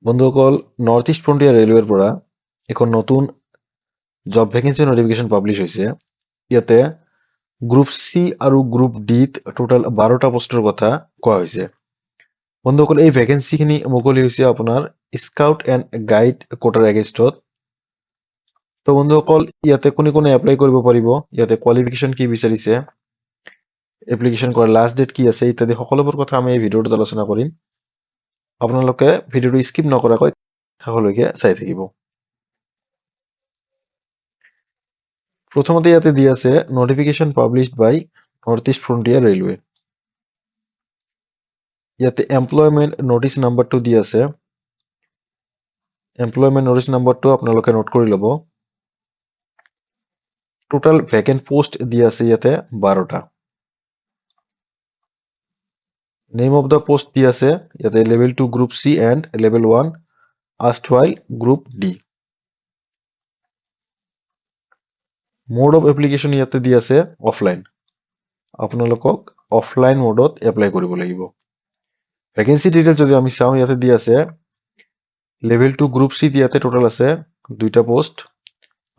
বন্ধুসকল, north east frontier ৰেলৱেৰ পৰা এখন নতুন জব ভেকেঞ্চি নটিফিকেশ্যন পাব্লিছ হৈছে। ইয়াতে গ্ৰুপ চি আৰু গ্ৰুপ ডিত টোটেল 12টা পোষ্টৰ কথা কোৱা হৈছে। বন্ধুসকল, এই ভেকেঞ্চিখিনি মুকলি হৈছে আপোনাৰ স্কাউট এণ্ড গাইড কোটাৰ এগেইনষ্টত। তো বন্ধুসকল, ইয়াতে কোনে কোনে এপ্লাই কৰিব পাৰিব, ইয়াতে কোৱালিফিকেশ্যন কি বিচাৰিছে, এপ্লিকেশ্যন কৰাৰ লাষ্ট ডেট কি আছে ইত্যাদি সকলোবোৰ কথা আমি এই ভিডিঅ'টোত আলোচনা কৰিম। আপোনালোকে ভিডিঅ'টো স্কিপ নকৰাকৈ শেষলৈকে চাই থাকিব। প্ৰথমতে ইয়াতে দি আছে নটিফিকেশ্যন পাব্লিছড বাই নৰ্থ ইষ্ট ফ্ৰণ্টিয়াৰ ৰেলৱে। ইয়াতে এমপ্লয়মেণ্ট নটিচ নাম্বাৰটো দি আছে। এমপ্লয়মেণ্ট নটিচ নাম্বাৰটো আপোনালোকে নোট কৰি ল'ব। টোটাল ভেকেণ্ট পোষ্ট দি আছে ইয়াতে 12টা। নেম অফ দ্য পোষ্ট দি আছে ইয়াতে level 2 group C and level 1 erstwhile group D. Mode of application ইয়াতে দি আছে অফলাইন। আপোনালোকক অফলাইন মোডত এপ্লাই কৰিব লাগিব। ভেকেঞ্চি ডিটেইলছ যদি আমি চাওঁ, ইয়াতে দি আছে লেভেল 2 গ্ৰুপ চি ইয়াতে টোটাল আছে 2টা পোষ্ট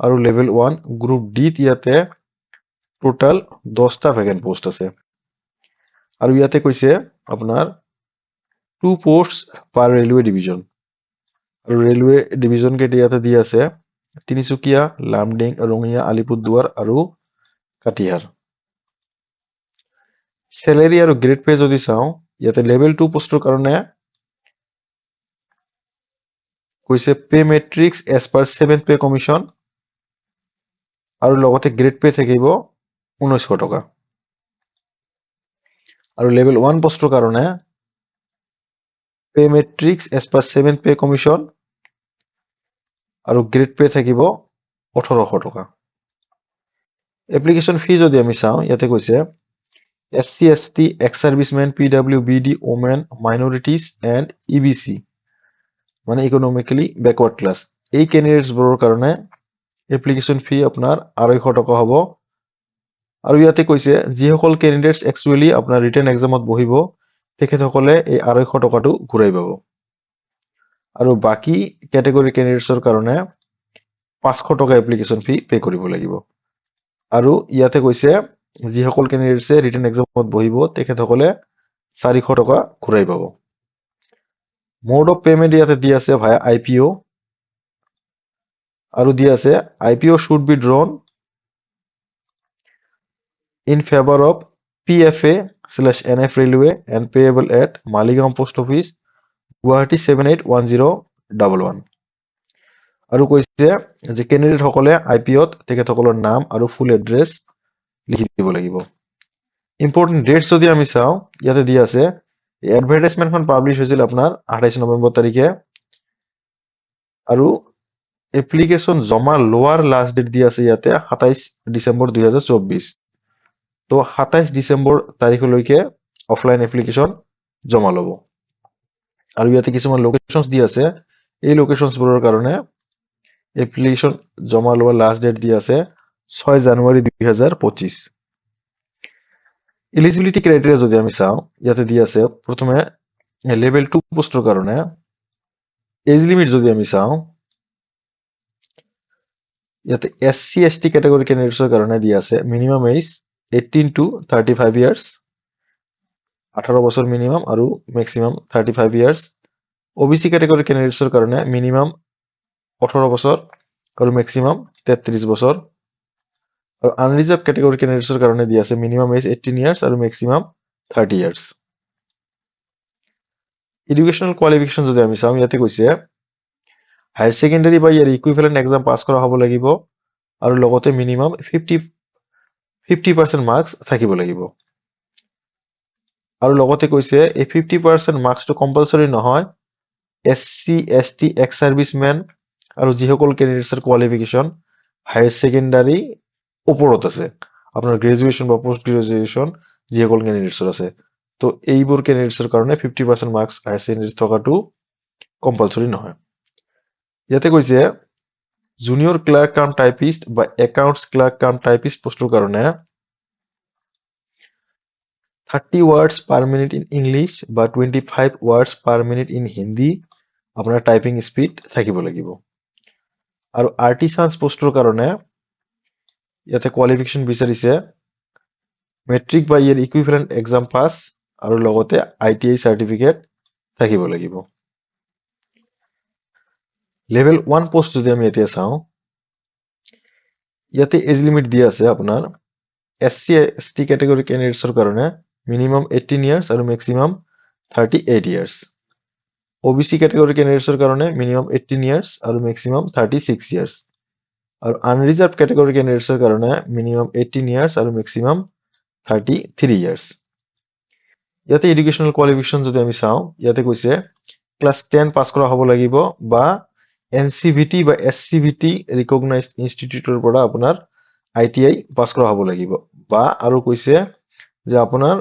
আৰু লেভেল 1 গ্ৰুপ ডিত ইয়াতে টোটাল 10টা ভেকেণ্ট পোষ্ট আছে। আৰু ইয়াতে কৈছে আপোনাৰ 2 পোষ্ট পাৰ ৰেলৱে ডিভিজন। আৰু ৰেলৱে ডিভিজন কেইটা ইয়াতে দি আছে তিনিচুকীয়া, লামডিং, ৰঙিয়া, আলিপুৰদুৱাৰ আৰু কাটিহাৰ। চেলেৰি আৰু গ্ৰেড পে যদি চাওঁ, ইয়াতে লেভেল 2 পোষ্টৰ কাৰণে কৈছে pay matrix as per 7th pay commission আৰু লগতে গ্ৰেড পে থাকিব 1900 টকা। আৰু লেভেল 1 পোষ্টৰ কাৰণে pay matrix as per 7th pay commission আৰু গ্ৰেড পে থাকিব 1800 টকা। এপ্লিকেশ্যন ফি যদি আমি চাওঁ, ইয়াতে কৈছে SC ST ex servicemen PWBD women minorities and EBC মানে ইকনমিকেলি বেকৱাৰ্ড ক্লাছ, এই কেণ্ডিডেটছবোৰৰ কাৰণে এপ্লিকেশ্যন ফি আপোনাৰ 250 টকা হ'ব। আৰু ইয়াতে কৈছে যিসকল কেণ্ডিডেটছ একচুৱেলি আপোনাৰ ৰিটেন এক্সামত বহিব তেখেতসকলে এই 250 টকাটো ঘূৰাই পাব। আৰু বাকী কেটেগৰী কেণ্ডিডেটছৰ কাৰণে 500 টকা এপ্লিকেশ্যন ফি পে কৰিব লাগিব। আৰু ইয়াতে কৈছে যিসকল কেণ্ডিডেটছে ৰিটেন এক্সামত বহিব তেখেতসকলে 400 টকা ঘূৰাই পাব। মোড অফ পেমেণ্ট ইয়াতে দি আছে ভায়া IPO আৰু দি আছে IPO should be drawn in favor of PFA/NF Railway and payable at Maligaon Post Office, Guwahati 781011। আৰু কৈছে যে কেণ্ডিডেট সকলে IPOত তেখেতসকলৰ নাম আৰু ফুল এড্ৰেছ লিখি দিব লাগিব। ইম্পৰ্টেণ্ট ডেটছ যদি আমি চাওঁ, ইয়াতে দি আছে এডভাৰটাইজমেণ্টখন পাব্লিছ হৈছিল আপোনাৰ 28 নৱেম্বৰ তাৰিখে আৰু এপ্লিকেশ্যন জমা লোৱাৰ লাষ্ট ডেট দি আছে ইয়াতে 27 ডিচেম্বৰ 2024। তো 27 ডিচেম্বৰ তাৰিখলৈকে অফলাইন এপ্লিকেশ্যন জমা ল'ব। আৰু ইয়াতে কিছুমান লোকেশ্যনছ দি আছে, এই লোকেশ্যনছবোৰৰ কাৰণে এপ্লিকেশ্যন জমা লোৱাৰ লাষ্ট ডেট দি আছে 6 জানুৱাৰী 2025। এলিজিবিলিটি ক্ৰাইটেৰিয়া যদি আমি চাওঁ, ইয়াতে দি আছে প্ৰথমে লেভেল 2 পোষ্টৰ কাৰণে এজ লিমিট যদি আমি চাওঁ, ইয়াতে SC ST কেটেগৰী কেণ্ডিডেটছৰ কাৰণে দি আছে মিনিমাম এজ 18 to 35 ইয়াৰ্ছ, 18 বছৰ মিনিমাম আৰু মেক্সিমাম 35 ইয়াৰ্ছ। OBC কেটেগৰী কেণ্ডিডেটছৰ কাৰণে মিনিমাম 18 বছৰ আৰু মেক্সিমাম 33 বছৰ। আৰু আনৰিজাৰ্ভ কেটেগৰী কেণ্ডিডেটছৰ কাৰণে দি আছে মিনিমাম এজ 18 ইয়াৰ্ছ আৰু মেক্সিমাম 30 ইয়াৰ্ছ। এডুকেশ্যনেল কোৱালিফিকেশ্যন যদি আমি চাওঁ, ইয়াতে কৈছে হায়াৰ ছেকেণ্ডাৰী বা ইয়াৰ ইকুইভেলেণ্ট এক্সাম পাছ কৰা হ'ব লাগিব আৰু লগতে মিনিমাম 50% মাৰ্কছ থাকিব লাগিব। আৰু লগতে কৈছে এই 50% মাৰ্কছটো কম্পালচৰি নহয়। SC ST এক্স সাৰ্ভিসমেন আৰু যিসকল কেণ্ডিডেটছৰ কোৱালিফিকেশ্যন হায়াৰ ছেকেণ্ডাৰী ওপৰত আছে, আপোনাৰ গ্ৰেজুৱেশ্যন বা পোষ্ট গ্ৰেজুৱেশ্যন যিসকল কেণ্ডিডেটছৰ আছে, তো এইবোৰ কেণ্ডিডেটছৰ কাৰণে 50% মাৰ্কছ হায়াৰ ছেকেণ্ডাৰী থকাটো কম্পালচৰি নহয়। ইয়াতে কৈছে জুনিয়ৰ ক্লাৰ্ক কাম টাইপিষ্ট বা একাউণ্টছ ক্লাৰ্ক কাম টাইপিষ্ট পোষ্টৰ কাৰণে 30 words per minute in English বা 25 words per minute in Hindi আপোনাৰ টাইপিং স্পীড থাকিব লাগিব। আৰু আৰ্টিচান্স পোষ্টৰ কাৰণে ইয়াতে কোৱালিফিকেশ্যন বিচাৰিছে মেট্ৰিক বা ইয়াৰ ইকুইভেলেণ্ট এক্সাম পাছ আৰু লগতে ITI চাৰ্টিফিকেট থাকিব লাগিব। লেভেল 1 পোষ্ট যদি আমি এতিয়া চাওঁ, ইয়াতে এজ লিমিট দিয়া আছে আপোনাৰ SC ST কেটেগৰী কেণ্ডিডেটছৰ কাৰণে মিনিমাম 18 ইয়াৰ্ছ আৰু মেক্সিমাম 38 ইয়াৰ্ছ। OBC কেটেগৰী কেণ্ডিডেটছৰ কাৰণে মিনিমাম 18 ইয়াৰ্ছ আৰু মেক্সিমাম 36 ইয়াৰ্ছ। আৰু আনৰিজাৰ্ভ কেটেগৰী কেণ্ডিডেটছৰ কাৰণে মিনিমাম 18 ইয়াৰ্ছ আৰু মেক্সিমাম 33 ইয়াৰ্ছ। ইয়াতে এডুকেশ্যনেল কোৱালিফিকেশ্যন যদি আমি চাওঁ, ইয়াতে কৈছে ক্লাছ 10 পাছ কৰা হ'ব লাগিব বা NCVT বা SCVT ৰিকগনাইজড ইনষ্টিটিউটৰ পৰা আপোনাৰ ITI পাছ কৰা হ'ব লাগিব বা আৰু কৈছে যে আপোনাৰ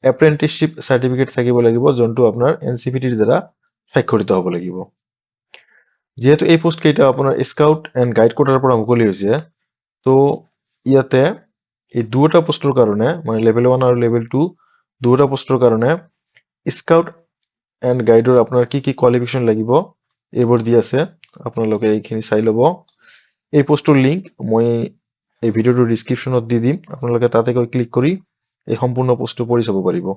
এপ্ৰেণ্টিছশ্বিপ চাৰ্টিফিকেট থাকিব লাগিব যোনটো আপোনাৰ NCVTৰ দ্বাৰা স্বাক্ষৰিত হ'ব লাগিব। যিহেতু এই পোষ্ট কেইটা আপোনাৰ স্কাউট এণ্ড গাইড কোটাৰ পৰা মুকলি হৈছে, তো ইয়াতে এই দুটা পোষ্টৰ কাৰণে মানে লেভেল 1 আৰু লেভেল 2 দুটা পোষ্টৰ কাৰণে স্কাউট এণ্ড গাইডৰ আপোনাৰ কি কি কোৱালিফিকেশ্যন লাগিব এইবোৰ দি আছে, আপোনালোকে এইখিনি চাই ল'ব। এই পোষ্টৰ লিংক মই এই ভিডিঅ'টোৰ ডিছক্ৰিপশ্যনত দি দিম, আপোনালোকে তাতে গৈ ক্লিক কৰি এই সম্পূৰ্ণ পোষ্টটো পঢ়ি চাব পাৰিব।